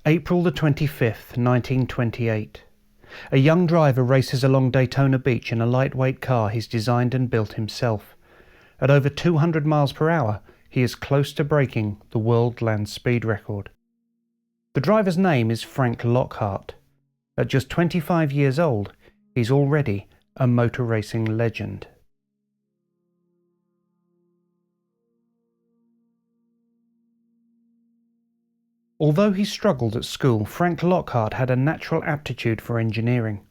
April the 25th, 1928. A young driver races along Daytona Beach in a lightweight car he's designed and built himself. At over 200 miles per hour, he is close to breaking the world land speed record. The driver's name is Frank Lockhart. At just 25 years old, he's already a motor racing legend. Although he struggled at school, Frank Lockhart had a natural aptitude for engineering.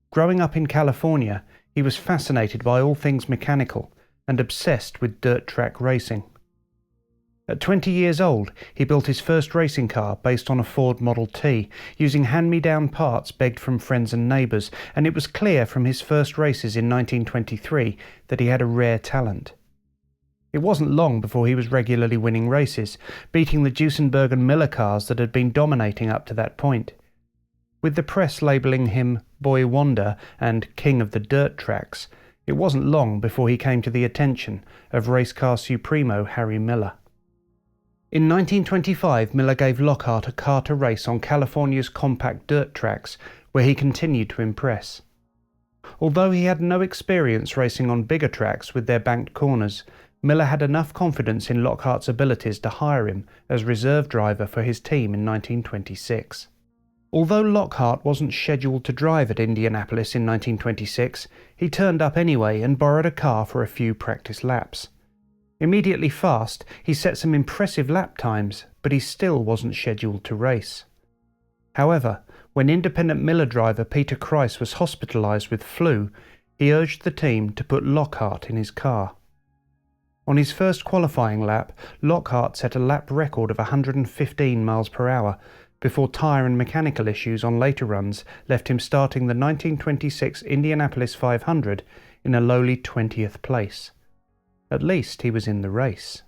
Growing up in California, he was fascinated by all things mechanical and obsessed with dirt track racing. At 20 years old, he built his first racing car based on a Ford Model T, using hand-me-down parts begged from friends and neighbours, and it was clear from his first races in 1923 that he had a rare talent. It wasn't long before he was regularly winning races, beating the Duesenberg and Miller cars that had been dominating up to that point. With the press labelling him Boy Wonder and King of the Dirt Tracks, it wasn't long before he came to the attention of race car supremo Harry Miller. In 1925, Miller gave Lockhart a car to race on California's compact dirt tracks, where he continued to impress. Although he had no experience racing on bigger tracks with their banked corners, Miller had enough confidence in Lockhart's abilities to hire him as reserve driver for his team in 1926. Although Lockhart wasn't scheduled to drive at Indianapolis in 1926, he turned up anyway and borrowed a car for a few practice laps. Immediately fast, he set some impressive lap times, but he still wasn't scheduled to race. However, when independent Miller driver Peter Kreis was hospitalized with flu, he urged the team to put Lockhart in his car. On his first qualifying lap, Lockhart set a lap record of 115 miles per hour, before tyre and mechanical issues on later runs left him starting the 1926 Indianapolis 500 in a lowly 20th place. At least he was in the race.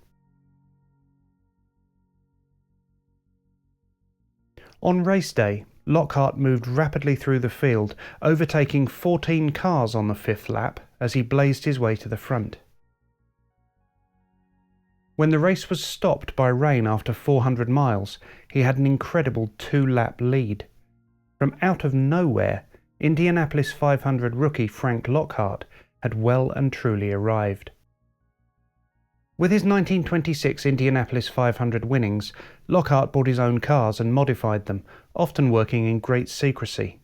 On race day, Lockhart moved rapidly through the field, overtaking 14 cars on the fifth lap as he blazed his way to the front. When the race was stopped by rain after 400 miles, he had an incredible 2-lap lead. From out of nowhere, Indianapolis 500 rookie Frank Lockhart had well and truly arrived. With his 1926 Indianapolis 500 winnings, Lockhart bought his own cars and modified them, often working in great secrecy.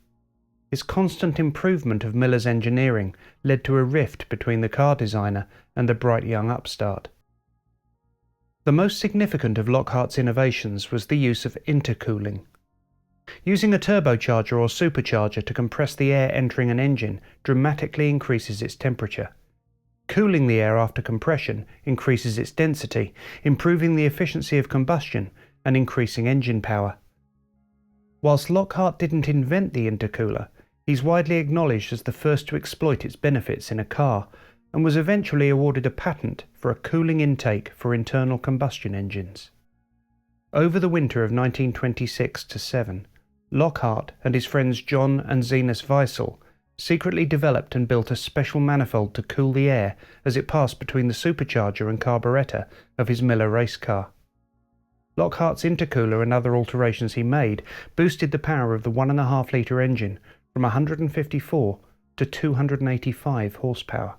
His constant improvement of Miller's engineering led to a rift between the car designer and the bright young upstart. The most significant of Lockhart's innovations was the use of intercooling. Using a turbocharger or supercharger to compress the air entering an engine dramatically increases its temperature. Cooling the air after compression increases its density, improving the efficiency of combustion and increasing engine power. Whilst Lockhart didn't invent the intercooler, he's widely acknowledged as the first to exploit its benefits in a car, and was eventually awarded a patent for a cooling intake for internal combustion engines. Over the winter of 1926-7, Lockhart and his friends John and Zenas Weissel secretly developed and built a special manifold to cool the air as it passed between the supercharger and carburettor of his Miller race car. Lockhart's intercooler and other alterations he made boosted the power of the 1.5-litre engine from 154 to 285 horsepower.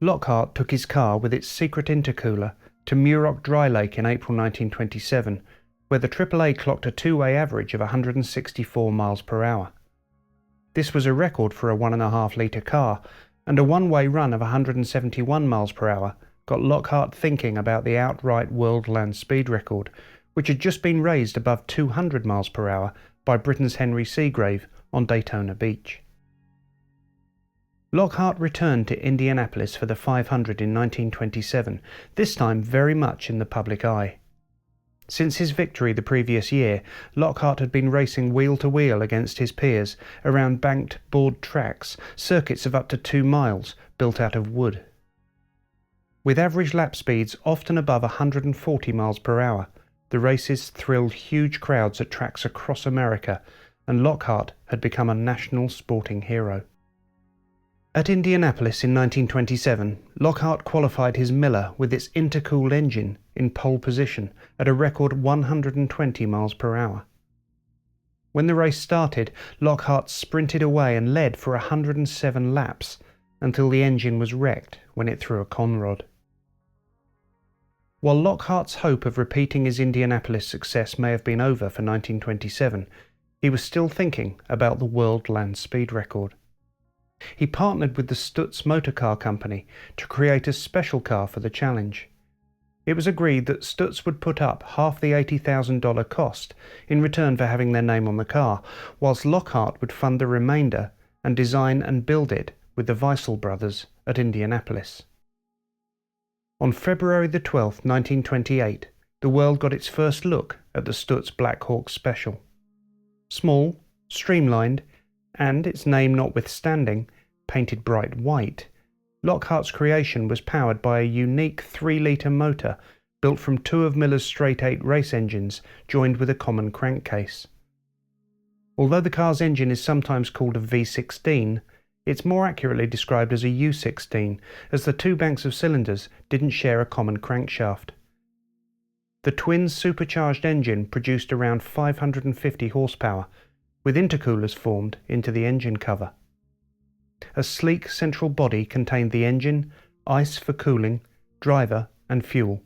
Lockhart took his car with its secret intercooler to Muroc Dry Lake in April 1927, where the AAA clocked a two-way average of 164 miles per hour. This was a record for a 1.5-litre car, and a one-way run of 171 miles per hour got Lockhart thinking about the outright world land speed record, which had just been raised above 200 miles per hour by Britain's Henry Seagrave on Daytona Beach. Lockhart returned to Indianapolis for the 500 in 1927, this time very much in the public eye. Since his victory the previous year, Lockhart had been racing wheel-to-wheel against his peers around banked, board tracks, circuits of up to 2 miles, built out of wood. With average lap speeds often above 140 miles per hour, the races thrilled huge crowds at tracks across America, and Lockhart had become a national sporting hero. At Indianapolis in 1927, Lockhart qualified his Miller with its intercooled engine in pole position at a record 120 miles per hour. When the race started, Lockhart sprinted away and led for 107 laps until the engine was wrecked when it threw a conrod. While Lockhart's hope of repeating his Indianapolis success may have been over for 1927, he was still thinking about the world land speed record. He partnered with the Stutz Motor Car Company to create a special car for the challenge. It was agreed that Stutz would put up half the $80,000 cost in return for having their name on the car, whilst Lockhart would fund the remainder and design and build it with the Weissel brothers at Indianapolis. On February the 12th, 1928, the world got its first look at the Stutz Black Hawk Special. Small, streamlined, and, its name notwithstanding, painted bright white, Lockhart's creation was powered by a unique 3-litre motor built from two of Miller's straight-eight race engines joined with a common crankcase. Although the car's engine is sometimes called a V16, it's more accurately described as a U16, as the two banks of cylinders didn't share a common crankshaft. The twin supercharged engine produced around 550 horsepower, with intercoolers formed into the engine cover. A sleek central body contained the engine, ice for cooling, driver and fuel,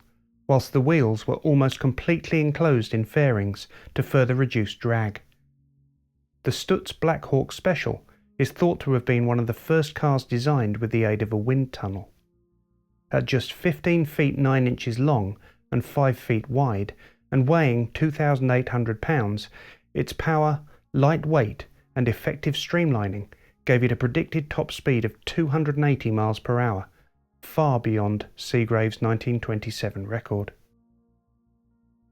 whilst the wheels were almost completely enclosed in fairings to further reduce drag. The Stutz Black Hawk Special is thought to have been one of the first cars designed with the aid of a wind tunnel. At just 15 feet 9 inches long and 5 feet wide, and weighing 2,800 pounds, its power, light weight and effective streamlining gave it a predicted top speed of 280 miles per hour, far beyond Seagrave's 1927 record.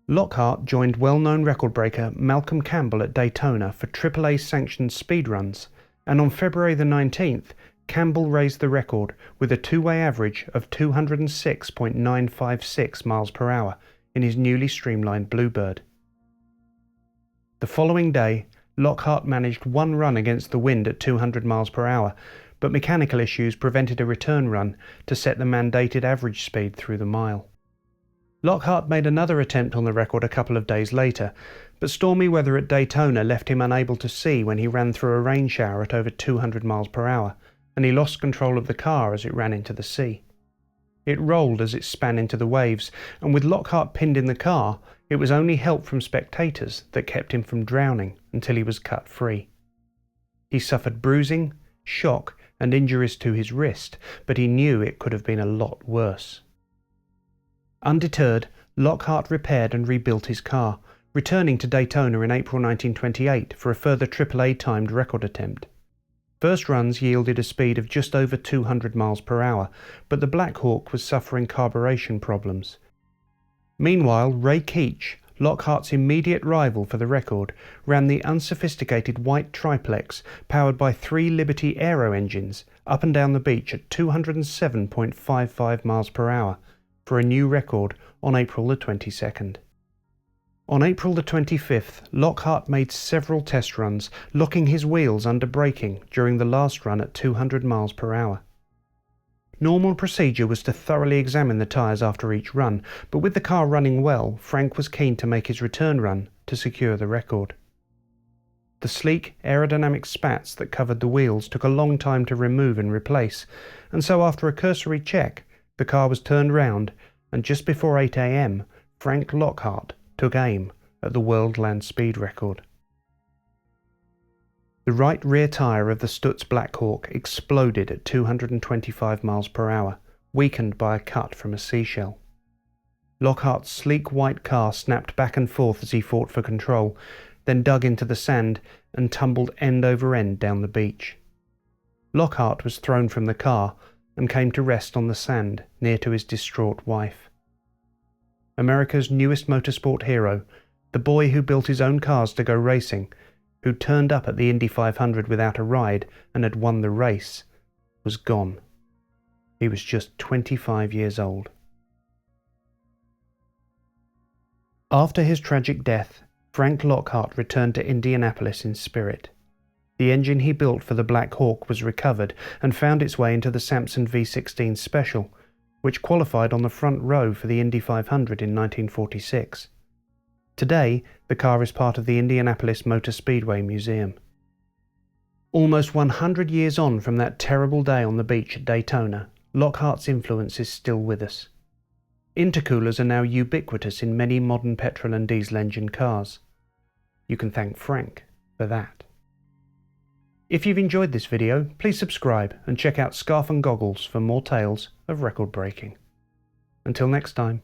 Lockhart joined well-known record breaker Malcolm Campbell at Daytona for AAA-sanctioned speed runs, and on February the 19th, Campbell raised the record with a two-way average of 206.956 miles per hour in his newly streamlined Bluebird. The following day, Lockhart managed one run against the wind at 200 miles per hour, but mechanical issues prevented a return run to set the mandated average speed through the mile. Lockhart made another attempt on the record a couple of days later, but stormy weather at Daytona left him unable to see when he ran through a rain shower at over 200 miles per hour, and he lost control of the car as it ran into the sea. It rolled as it span into the waves, and with Lockhart pinned in the car, it was only help from spectators that kept him from drowning until he was cut free. He suffered bruising, shock, and injuries to his wrist, but he knew it could have been a lot worse. Undeterred, Lockhart repaired and rebuilt his car, returning to Daytona in April 1928 for a further AAA timed record attempt. First runs yielded a speed of just over 200 miles per hour, but the Black Hawk was suffering carburation problems. Meanwhile, Ray Keech, Lockhart's immediate rival for the record, ran the unsophisticated white triplex powered by 3 Liberty Aero engines up and down the beach at 207.55 miles per hour for a new record on April the 22nd. On April the 25th, Lockhart made several test runs, locking his wheels under braking during the last run at 200 miles per hour. Normal procedure was to thoroughly examine the tyres after each run, but with the car running well, Frank was keen to make his return run to secure the record. The sleek aerodynamic spats that covered the wheels took a long time to remove and replace, and so after a cursory check, the car was turned round, and just before 8 a.m, Frank Lockhart took aim at the world land speed record. The right rear tyre of the Stutz Black Hawk exploded at 225 miles per hour, weakened by a cut from a seashell. Lockhart's sleek white car snapped back and forth as he fought for control, then dug into the sand and tumbled end over end down the beach. Lockhart was thrown from the car and came to rest on the sand near to his distraught wife. America's newest motorsport hero, the boy who built his own cars to go racing, who turned up at the Indy 500 without a ride and had won the race, was gone. He was just 25 years old. After his tragic death, Frank Lockhart returned to Indianapolis in spirit. The engine he built for the Black Hawk was recovered and found its way into the Samson V16 Special, which qualified on the front row for the Indy 500 in 1946. Today, the car is part of the Indianapolis Motor Speedway Museum. Almost 100 years on from that terrible day on the beach at Daytona, Lockhart's influence is still with us. Intercoolers are now ubiquitous in many modern petrol and diesel engine cars. You can thank Frank for that. If you've enjoyed this video, please subscribe and check out Scarf and Goggles for more tales of record breaking. Until next time.